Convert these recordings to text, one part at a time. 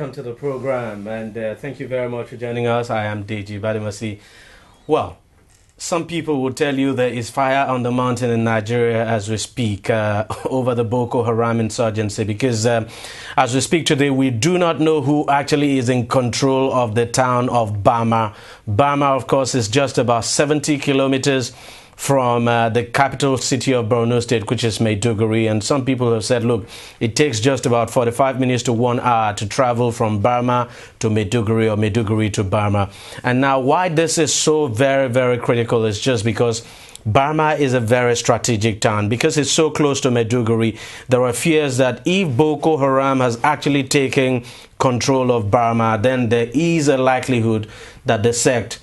welcome to the program, and thank you very much for joining us. I am DEJI360. Well, some people will tell you there is fire on the mountain in Nigeria as we speak over the Boko Haram insurgency because as we speak today, we do not know who actually is in control of the town of Bama. Bama, of course, is just about 70 kilometers from the capital city of Borno State, which is Maiduguri. And some people have said, look, it takes just about 45 minutes to 1 hour to travel from Bama to Maiduguri or Maiduguri to Bama. And now why this is so very, very critical is just because Bama is a very strategic town. Because it's so close to Maiduguri, there are fears that if Boko Haram has actually taken control of Bama, then there is a likelihood that the sect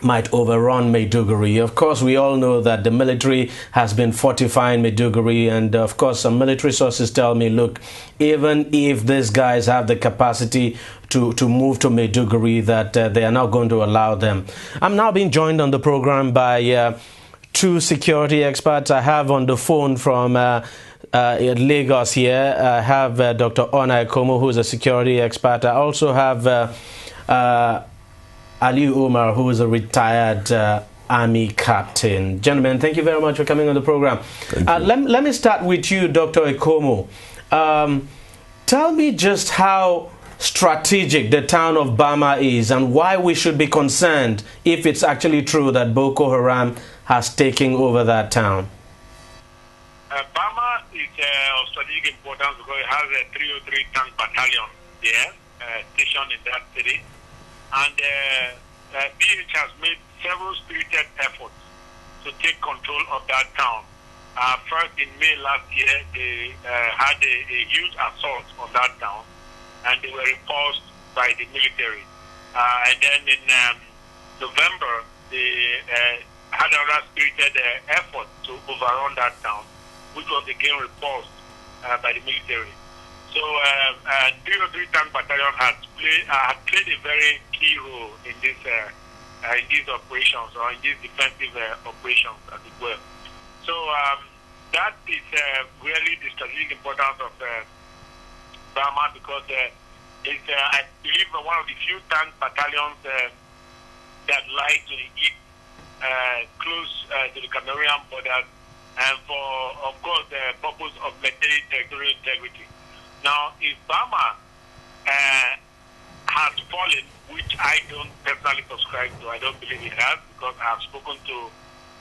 might overrun Maiduguri. Of course, we all know that the military has been fortifying Maiduguri, and of course, some military sources tell me, look, even if these guys have the capacity to move to Maiduguri, that they are not going to allow them. I'm now being joined on the program by two security experts. I have on the phone from Lagos here, I have Dr. Ona Ekomo, who is a security expert. I also have Ali Umar, who is a retired Army captain. Gentlemen, thank you very much for coming on the program. Let me start with you, Dr. Ekomo. Tell me just how strategic the town of Bama is and why we should be concerned if it's actually true that Boko Haram has taken over that town. Bama is of strategic importance because it has a 303 tank battalion there, stationed in that city. And DH has made several spirited efforts to take control of that town. First, in May last year, they had a huge assault on that town, and they were repulsed by the military. And then in November, they had another spirited effort to overrun that town, which was again repulsed by the military. So, 303 Tank Battalion had played a very key role in these operations, or in these defensive operations, as it were. So, that is really the strategic importance of Bama, because it's, I believe, one of the few tank battalions that lie to the east, close to the Cameroonian borders, and for, of course, the purpose of maintaining territorial integrity. Now, if Bama has fallen, which I don't personally subscribe to, I don't believe it has, because I've spoken to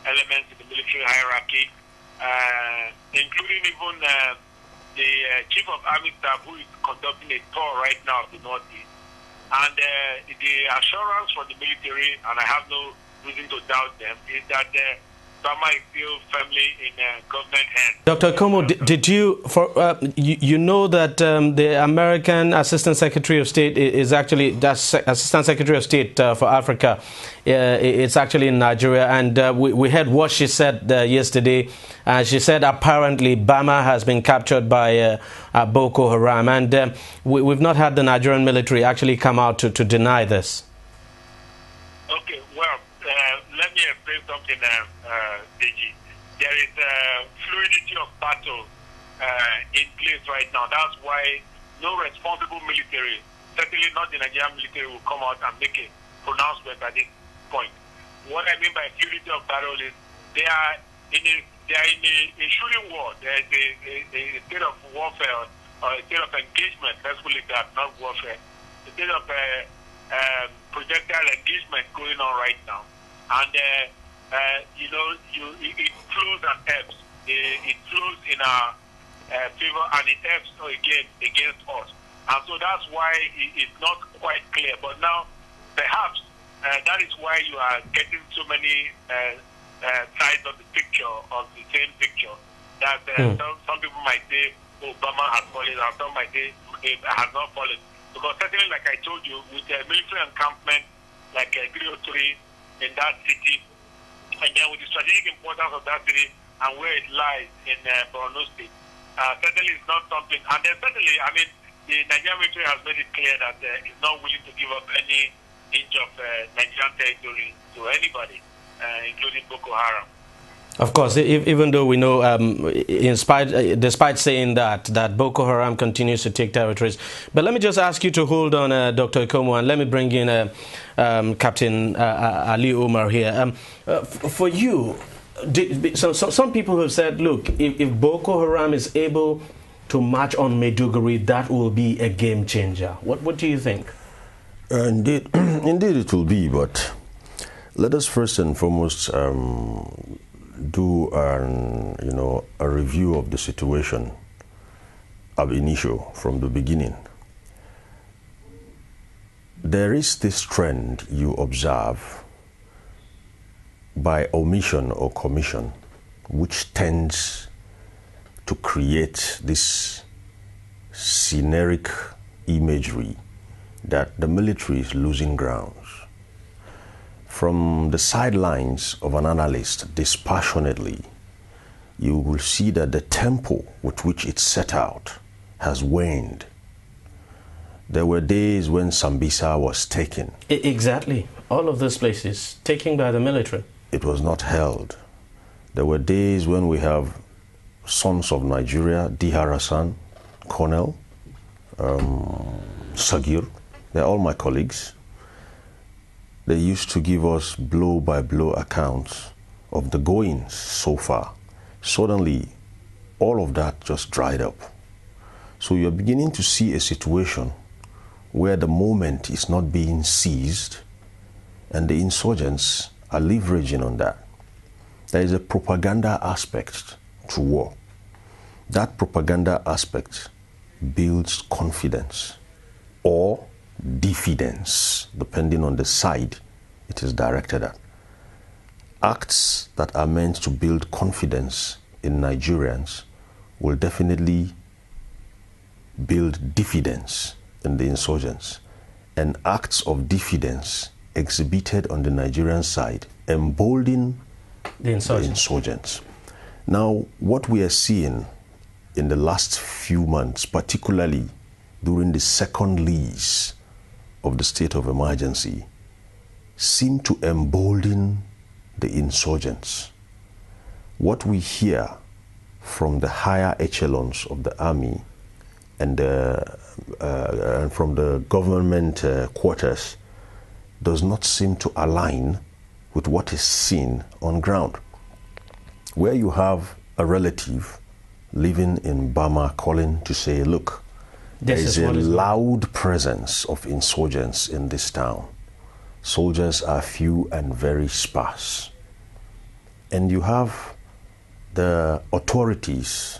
elements in the military hierarchy, including even the Chief of Army Staff, who is conducting a tour right now of the Northeast. And the assurance from the military, and I have no reason to doubt them, is that Bama is still firmly in government hands. Dr. Ekomo, did you, you know that the American Assistant Secretary of State is actually, that's Assistant Secretary of State for Africa, it's actually in Nigeria, and we heard what she said yesterday. She said apparently Bama has been captured by Boko Haram, and we've not had the Nigerian military actually come out to deny this. Okay, well, let me explain something, DG. There is fluidity of battle in place right now. That's why no responsible military, certainly not the Nigerian military, will come out and make a pronouncement at this point. What I mean by fluidity of battle is they are in a shooting war. There is a state of warfare, or a state of engagement, let's call it that, not warfare. A state of projectile engagement going on right now. And it flows and ebbs. It flows in our favor, and it ebbs again against us. And so that's why it's not quite clear. But now, perhaps that is why you are getting so many sides of the picture, of the same picture. That some people might say, oh, Obama has fallen, or some might say it has not fallen. Because certainly, like I told you, with the military encampment like 303 in that city, and then with the strategic importance of that city and where it lies in Borno State, certainly it's not something. And then certainly, I mean, the Nigerian military has made it clear that it's not willing to give up any inch of Nigerian territory to anybody, including Boko Haram. Of course, even though we know, despite saying that Boko Haram continues to take territories. But let me just ask you to hold on, Dr. Ikomo, and let me bring in Captain Ali Omar here. For you, some people have said, look, if Boko Haram is able to march on Maiduguri, that will be a game changer. What do you think? Indeed, indeed it will be, but let us first and foremost do a review of the situation ab initio, from the beginning. There is this trend you observe by omission or commission, which tends to create this scenic imagery that the military is losing grounds. From the sidelines of an analyst, dispassionately, you will see that the tempo with which it set out has waned. There were days when Sambisa was taken. Exactly. All of those places taken by the military. It was not held. There were days when we have sons of Nigeria, Diharasan, Colonel, Sagir, they're all my colleagues. They used to give us blow-by-blow accounts of the goings so far. Suddenly, all of that just dried up. So you're beginning to see a situation where the moment is not being seized and the insurgents are leveraging on that. There is a propaganda aspect to war. That propaganda aspect builds confidence or diffidence, depending on the side it is directed at. Acts that are meant to build confidence in Nigerians will definitely build diffidence in the insurgents, and acts of diffidence exhibited on the Nigerian side embolden the insurgents. Now, what we are seeing in the last few months, particularly during the second lease of the state of emergency, seem to embolden the insurgents. What we hear from the higher echelons of the army and from the government quarters does not seem to align with what is seen on ground. Where you have a relative living in Bama calling to say, look, there is a loud presence of insurgents in this town. Soldiers are few and very sparse. And you have the authorities,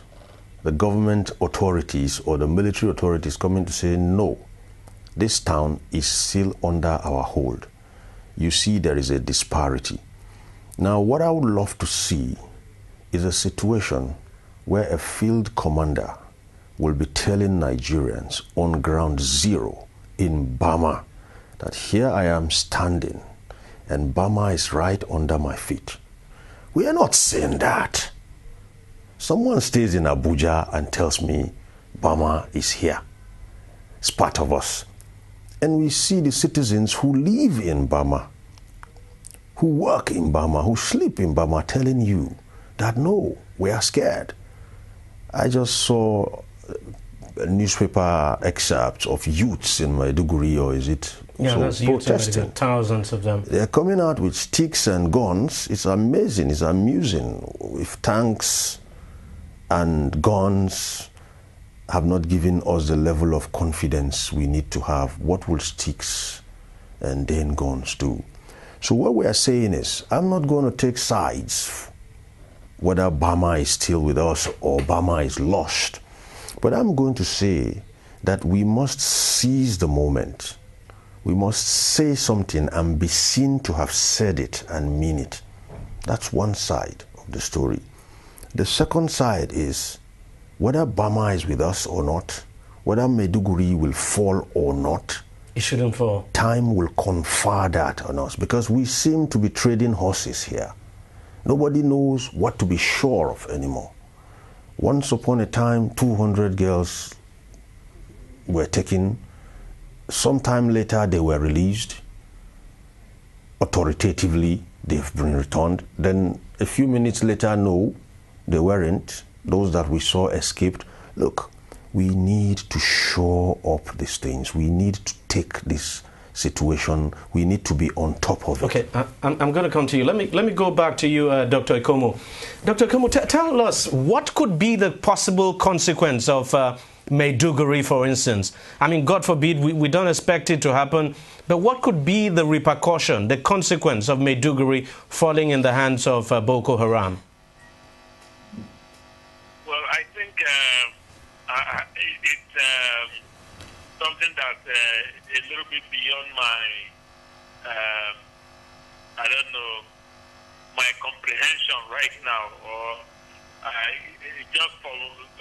the government authorities or the military authorities coming to say, no, this town is still under our hold. You see there is a disparity. Now, what I would love to see is a situation where a field commander will be telling Nigerians on ground zero in Bama that here I am standing and Bama is right under my feet. We are not saying that. Someone stays in Abuja and tells me Bama is here. It's part of us. And we see the citizens who live in Bama, who work in Bama, who sleep in Bama, telling you that no, we are scared. I just saw newspaper excerpts of youths in Maiduguri, or is it? Yeah, so that's protesting. Thousands of them. They're coming out with sticks and guns. It's amazing. It's amusing. If tanks and guns have not given us the level of confidence we need to have, what will sticks and then guns do? So what we are saying is, I'm not going to take sides whether Bama is still with us or Bama is lost. But I'm going to say that we must seize the moment. We must say something and be seen to have said it and mean it. That's one side of the story. The second side is whether Bama is with us or not, whether Maiduguri will fall or not. It shouldn't fall. Time will confer that on us because we seem to be trading horses here. Nobody knows what to be sure of anymore. Once upon a time, 200 girls were taken. Sometime later, they were released authoritatively they've been returned. Then a few minutes later, no, they weren't. Those that we saw escaped. Look, we need to shore up these things. We need to take this situation. We need to be on top of it. Okay, I'm going to come to you. Let me go back to you, Dr. Ikomo. Dr. Ikomo, tell us, what could be the possible consequence of Maiduguri, for instance? I mean, God forbid, we don't expect it to happen, but what could be the repercussion, the consequence of Maiduguri falling in the hands of Boko Haram? Well, I think it's something that's a little bit beyond my, I don't know, my comprehension right now, or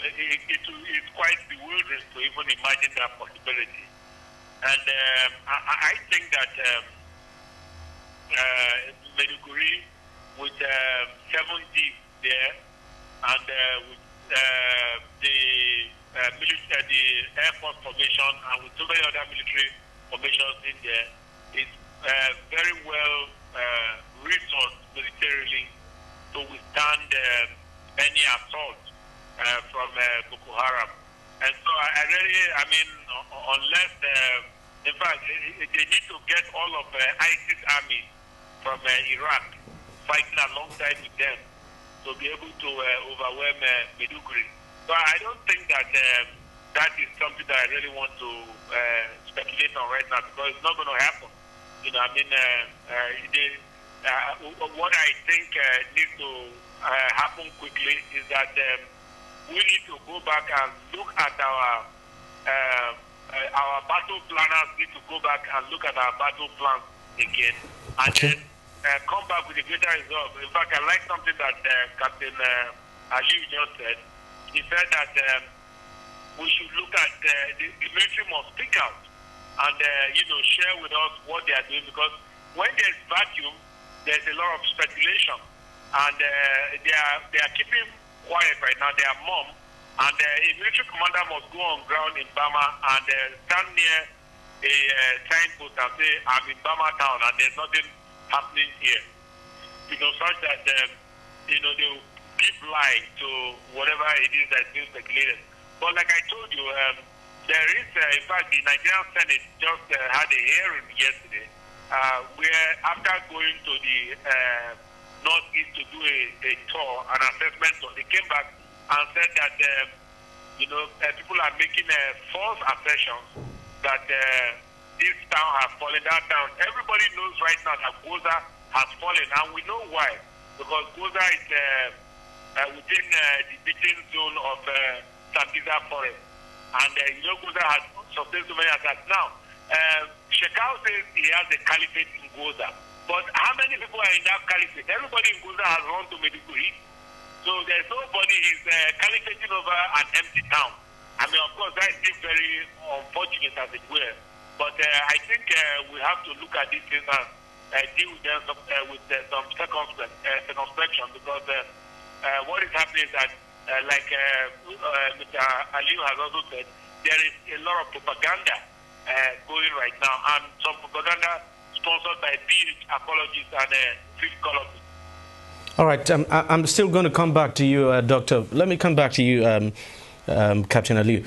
it's quite bewildering to even imagine that possibility. And I think that Maiduguri, with 7 Gs there, and with the Air Force formation, and with so many other military formations in there, is very well resourced militarily to withstand any assault from Boko Haram. And so I mean, unless, in fact, they need to get all of ISIS army from Iraq fighting alongside with them to be able to overwhelm Maiduguri. So I don't think that that is something that I really want to speculate on right now, because it's not going to happen. You know, I mean, what I think needs to happen quickly is that we need to go back and look at our battle planners need to go back and look at our battle plans again, and then come back with a greater result. In fact, I like something that Captain Ali just said. He said that we should look at the military must speak out and share with us what they are doing, because when there's vacuum, there's a lot of speculation, and they are keeping quiet right now. They are mum, and a military commander must go on ground in Bama and stand near a signpost and say, "I'm in Bama town, and there's nothing happening here." Such that they will give light to whatever it is that's being speculated. But like I told you, there is, in fact, the Nigerian Senate just had a hearing yesterday where, after going to the Northeast to do a tour, an assessment tour, they came back and said that, people are making false assertions that this town has fallen, that town. Everybody knows right now that Goza has fallen, and we know why. Because Goza is within the beating zone of Sambisa Forest. And Goza has sustained so many attacks. Now, Shekau says he has a caliphate in Goza. But how many people are in that caliphate? Everybody in Goza has run to Maiduguri. So there's nobody who's caliphating over an empty town. I mean, of course, that is still very unfortunate, as it were. But I think we have to look at these things and deal with them with some circumspection, because what is happening is that, like Mr. Aliu has also said, there is a lot of propaganda going right now, and some propaganda sponsored by PH apologists and field columnists. All right, I'm still going to come back to you, Doctor. Let me come back to you, Captain Aliu.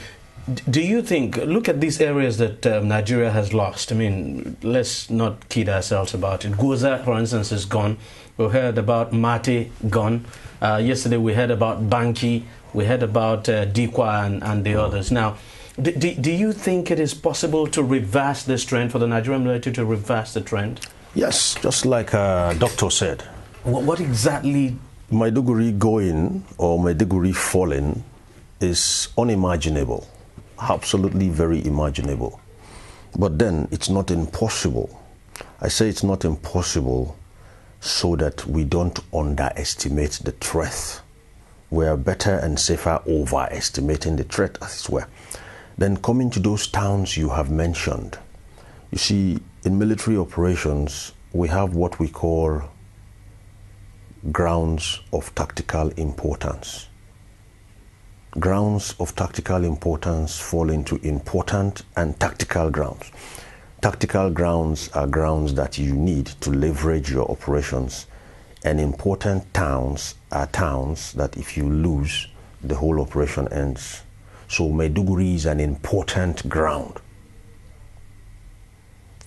Do you think, look at these areas that Nigeria has lost. I mean, let's not kid ourselves about it. Goza, for instance, is gone. We heard about Mate, gone. Yesterday we heard about Banki. We heard about Dikwa and the others. Now, do you think it is possible to reverse this trend, for the Nigerian military to reverse the trend? Yes, just like Doctor said. What exactly? Maiduguri going or Maiduguri falling is unimaginable. Absolutely very imaginable. But then it's not impossible. I say it's not impossible so that we don't underestimate the threat. We are better and safer overestimating the threat, as it were. Then coming to those towns you have mentioned, you see, in military operations, we have what we call grounds of tactical importance. Grounds of tactical importance fall into important and tactical grounds. Tactical grounds are grounds that you need to leverage your operations, and important towns are towns that if you lose, the whole operation ends. So Maiduguri is an important ground.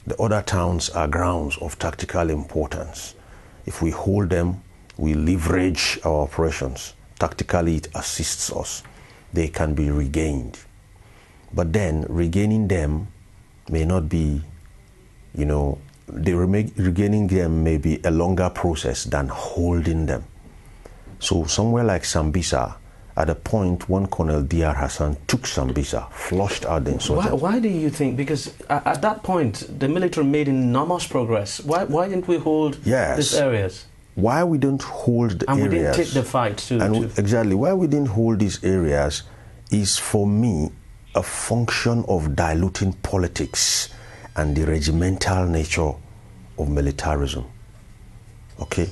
The other towns are grounds of tactical importance. If we hold them, we leverage our operations. Tactically, it assists us. They can be regained. But then regaining them may not be, regaining them may be a longer process than holding them. So somewhere like Sambisa, at a point, one Colonel D.R. Hassan took Sambisa, flushed out the insurgents. Why do you think? Because at that point, the military made enormous progress. Why didn't we hold these areas? Why we don't hold the areas? And we didn't take the fight too. Exactly. Why we didn't hold these areas is, for me, a function of diluting politics and the regimental nature of militarism. Okay?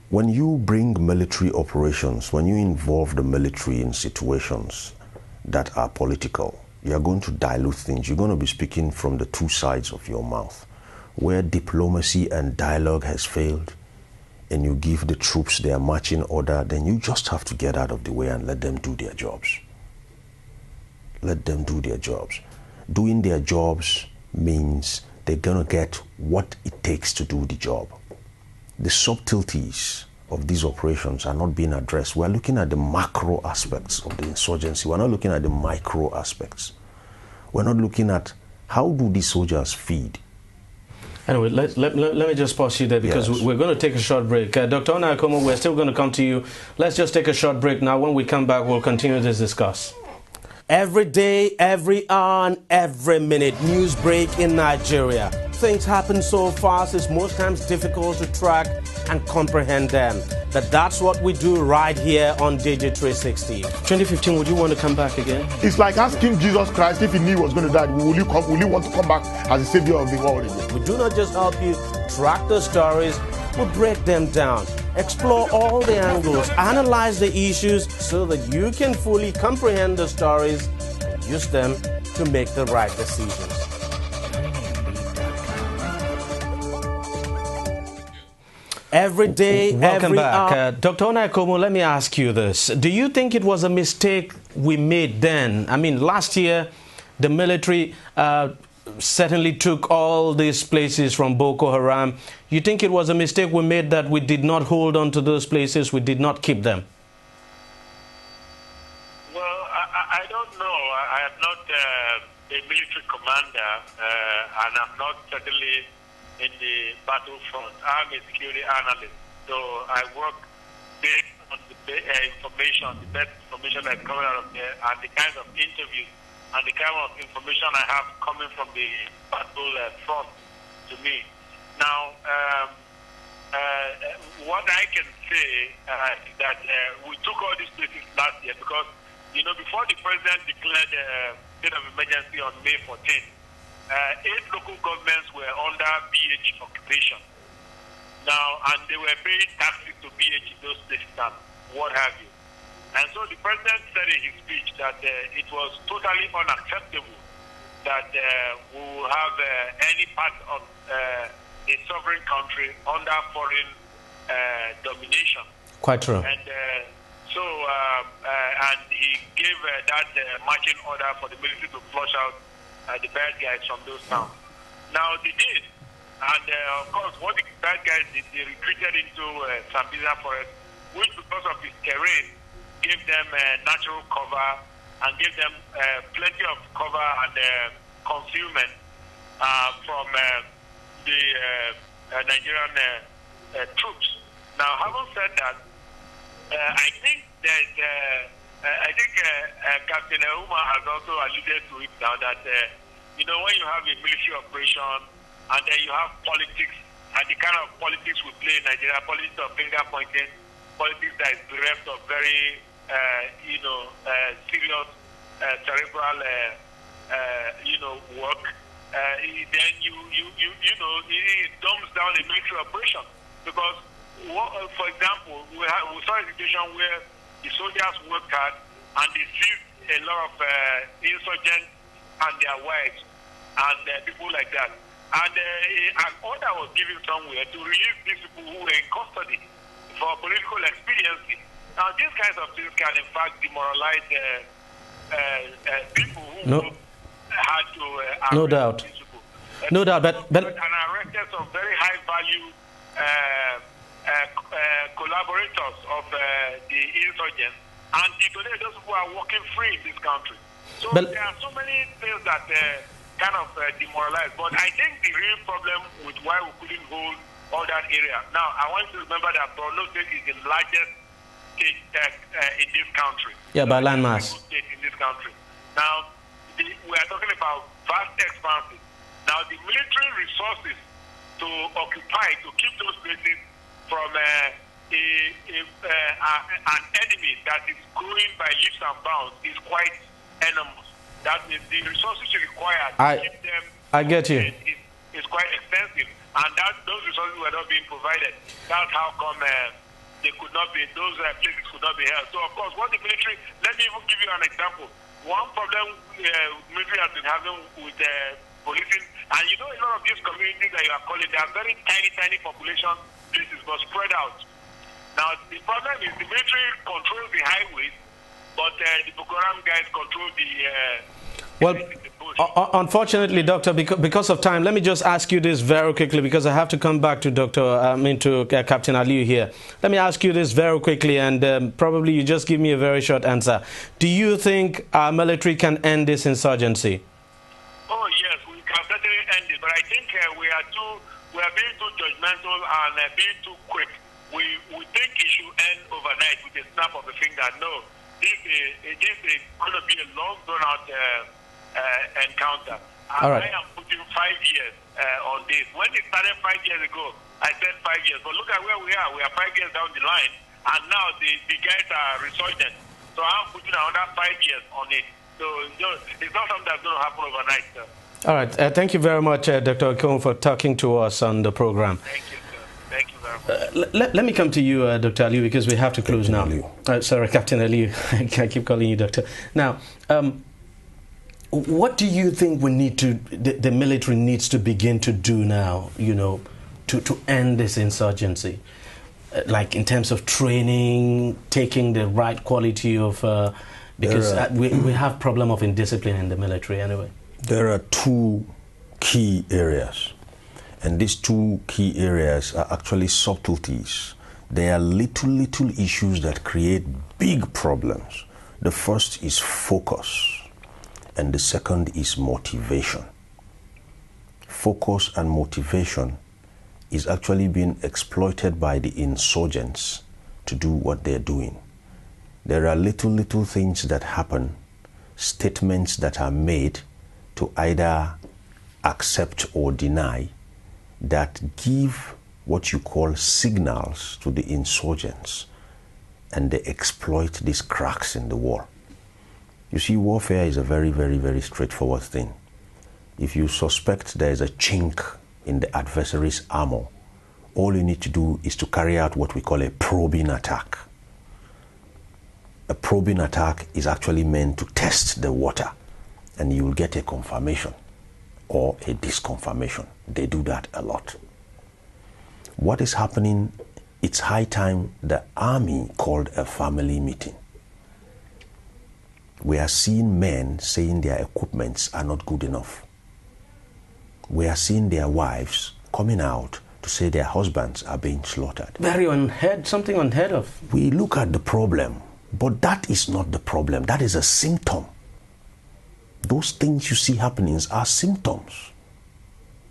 When you bring military operations, when you involve the military in situations that are political, you are going to dilute things. You're going to be speaking from the two sides of your mouth. Where diplomacy and dialogue has failed, and you give the troops their marching order, then you just have to get out of the way and let them do their jobs. Let them do their jobs. Doing their jobs means they're going to get what it takes to do the job. The subtleties of these operations are not being addressed. We're looking at the macro aspects of the insurgency. We're not looking at the micro aspects. We're not looking at how do these soldiers feed. Anyway, let me just pause you there because we're going to take a short break. Dr. Onaikomo, we're still going to come to you. Let's just take a short break now. When we come back, we'll continue this discuss. Every day, every hour, and every minute, news break in Nigeria. Things happen so fast, it's most times difficult to track and comprehend them. That's what we do right here on DEJI360. 2015, would you want to come back again? It's like asking Jesus Christ if he knew he was going to die, will you want to come back as the savior of the world again? We do not just help you track the stories, we break them down, explore all the angles, analyze the issues so that you can fully comprehend the stories and use them to make the right decisions. Every day, Welcome back. hour. Dr. Onaikomo, let me ask you this. Do you think it was a mistake we made then? I mean, last year, the military certainly took all these places from Boko Haram. You think it was a mistake we made that we did not hold on to those places, we did not keep them? Well, I don't know. I am not a military commander, and I'm not certainly in the battlefront. I'm a security analyst, so I work based on the information, the best information that's coming out of there, and the kind of interviews and the kind of information I have coming from the battle front to me. Now, what I can say is that we took all these places last year because, before the president declared state of emergency on May 14th, 8 local governments were under BHE occupation. Now, and they were paying taxes to BHE, those places and what have you. And so the president said in his speech that it was totally unacceptable that we will have any part of a sovereign country under foreign domination. Quite true. And and he gave that marching order for the military to flush out the bad guys from those towns. Now they did, and of course what the bad guys did, they retreated into Sambisa forest, which because of its terrain gave them natural cover and gave them plenty of cover and concealment from the Nigerian troops. Now, having said that, I think that Captain Uma has also alluded to it now that when you have a military operation and then you have politics and the kind of politics we play in Nigeria, politics of finger pointing, politics that is bereft of very serious cerebral work, then it dumbs down a military operation because, for example, we saw a situation where the soldiers worked hard and they seized a lot of insurgents and their wives, and people like that. And an order was given somewhere to release these people who were in custody for political expediency. Now, these kinds of things can, in fact, demoralize people who had to arrest no doubt. these people. No doubt, but and arrested some very high-value collaborators of the insurgents, and today those people are walking free in this country. So there are so many things that kind of demoralize. But I think the real problem with why we couldn't hold all that area. Now, I want you to remember that Borno State is the largest state in this country. Yeah, by landmass. State in this country. Now, we are talking about vast expanses. Now, the military resources to occupy, to keep those places from an enemy that is growing by leaps and bounds is quite enormous. That means the resources required to keep them is quite extensive, and those resources were not being provided. That's how come they could not be, those places could not be held. So, of course, what the military, let me even give you an example. One problem military has been having with policing, and you know, a lot of these communities that you are calling, they are very tiny population places, but spread out. Now, the problem is the military controls the highways, but the Boko Haram guys control unfortunately, Doctor, because of time, let me just ask you this very quickly, because I have to come back to Captain Aliyu here. Let me ask you this very quickly, and probably you just give me a very short answer. Do you think our military can end this insurgency? Oh yes, we can certainly end it, but I think we are being too judgmental and being too quick. We think it should end overnight with a snap of the finger. No, this is going to be a long, drawn-out encounter. All right. I am putting 5 years on this. When it started 5 years ago, I said 5 years. But look at where we are. We are 5 years down the line, and now the guys are resurgent. So I'm putting another 5 years on it. So it's not something that's going to happen overnight, sir. All right. Thank you very much, Dr. Okon, for talking to us on the program. Thank you, sir. Thank you very much. Let me come to you, Dr. Aliyu, because we have to close now. Sorry, Captain Aliyu. I keep calling you Doctor. Now, what do you think we need to, the military needs to begin to do now, you know, to end this insurgency? Like in terms of training, taking the right quality of, because we have problem of indiscipline in the military anyway. There are two key areas, and these two key areas are actually subtleties. They are little issues that create big problems. The first is focus, and the second is motivation. Focus and motivation is actually being exploited by the insurgents to do what they're doing. There are little things that happen, statements that are made to either accept or deny, that give what you call signals to the insurgents, and they exploit these cracks in the wall. You see, warfare is a very straightforward thing. If you suspect there is a chink in the adversary's armor, all you need to do is to carry out what we call a probing attack. A probing attack is actually meant to test the water, and you will get a confirmation or a disconfirmation. They do that a lot. What is happening? It's high time the army called a family meeting. We are seeing men saying their equipments are not good enough. We are seeing their wives coming out to say their husbands are being slaughtered. Something unheard of. We look at the problem, but that is not the problem. That is a symptom. Those things you see happening are symptoms.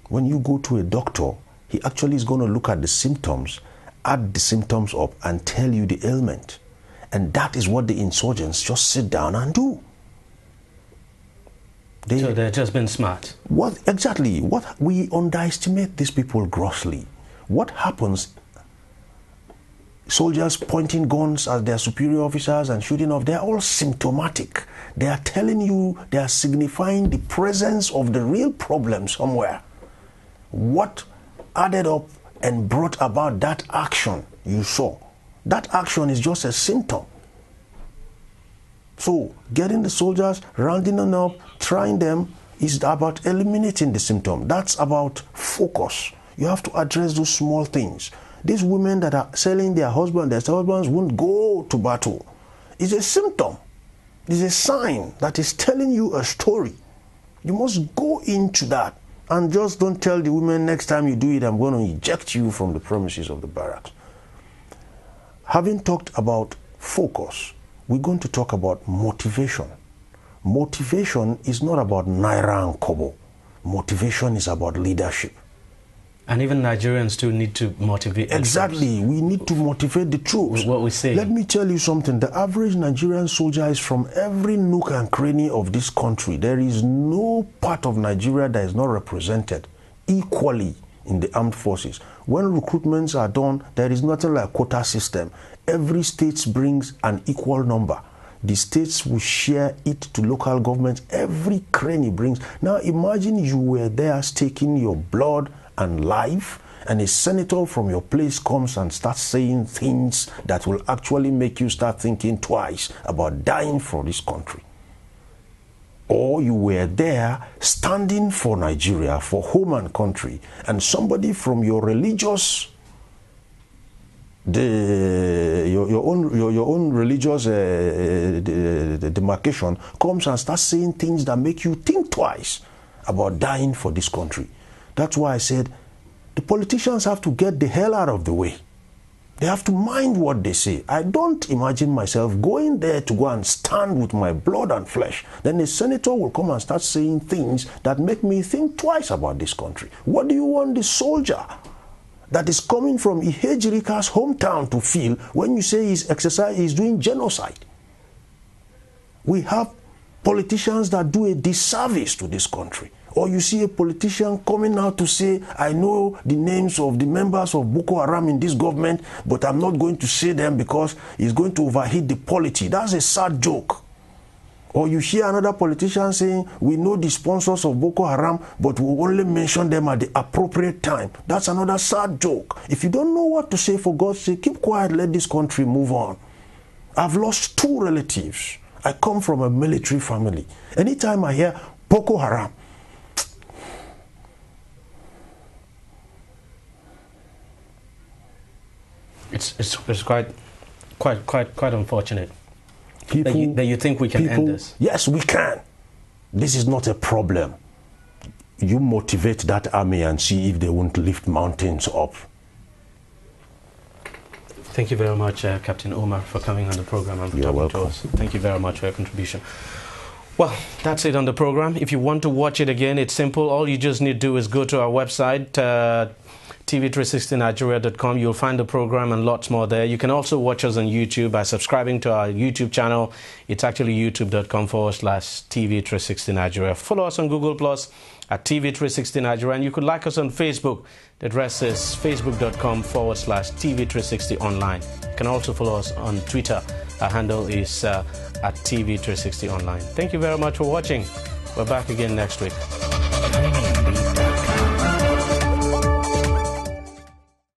When you go to a doctor, he actually is going to look at the symptoms, add the symptoms up, and tell you the ailment. And that is what the insurgents just sit down and do. So they're just being smart. Exactly. We underestimate these people grossly. What happens? Soldiers pointing guns at their superior officers and shooting off, they're all symptomatic. They are telling you, they are signifying the presence of the real problem somewhere. What added up and brought about that action you saw? That action is just a symptom. So getting the soldiers, rounding them up, trying them, is about eliminating the symptom. That's about focus. You have to address those small things. These women that are selling their husbands won't go to battle. It's a symptom. It's a sign that is telling you a story. You must go into that. And just don't tell the women, next time you do it, I'm going to eject you from the premises of the barracks. Having talked about focus, we're going to talk about motivation. Motivation is not about naira and kobo. Motivation is about leadership. And even Nigerians too need to motivate. Exactly. We need to motivate the troops. What we say. Let me tell you something. The average Nigerian soldier is from every nook and cranny of this country. There is no part of Nigeria that is not represented equally in the armed forces. When recruitments are done, there is nothing like quota system. Every state brings an equal number. The states will share it to local governments. Every cranny brings. Now imagine you were there staking your blood and life, and a senator from your place comes and starts saying things that will actually make you start thinking twice about dying for this country. Or you were there standing for Nigeria, for home and country, and somebody from your religious, your own religious demarcation comes and starts saying things that make you think twice about dying for this country. That's why I said the politicians have to get the hell out of the way. They have to mind what they say. I don't imagine myself going there to go and stand with my blood and flesh. Then a senator will come and start saying things that make me think twice about this country. What do you want the soldier that is coming from Ihejirika's hometown to feel when you say he's doing genocide? We have politicians that do a disservice to this country. Or you see a politician coming out to say, I know the names of the members of Boko Haram in this government, but I'm not going to say them because it's going to overheat the polity. That's a sad joke. Or you hear another politician saying, we know the sponsors of Boko Haram, but we'll only mention them at the appropriate time. That's another sad joke. If you don't know what to say, for God's sake, keep quiet, let this country move on. I've lost 2 relatives. I come from a military family. Anytime I hear Boko Haram, it's quite unfortunate that you think we can end this. Yes, we can. This is not a problem. You motivate that army and see if they won't lift mountains up. Thank you very much, Captain Omar, for coming on the program and for talking to us. Thank you very much for your contribution. Well, that's it on the program. If you want to watch it again, it's simple. All you just need to do is go to our website, TV360Nigeria.com. You'll find the program and lots more there. You can also watch us on YouTube by subscribing to our YouTube channel. It's actually youtube.com/TV360Nigeria. Follow us on Google Plus at TV360Nigeria. And you could like us on Facebook. The address is facebook.com/TV360Online. You can also follow us on Twitter. Our handle is at TV360Online. Thank you very much for watching. We're back again next week.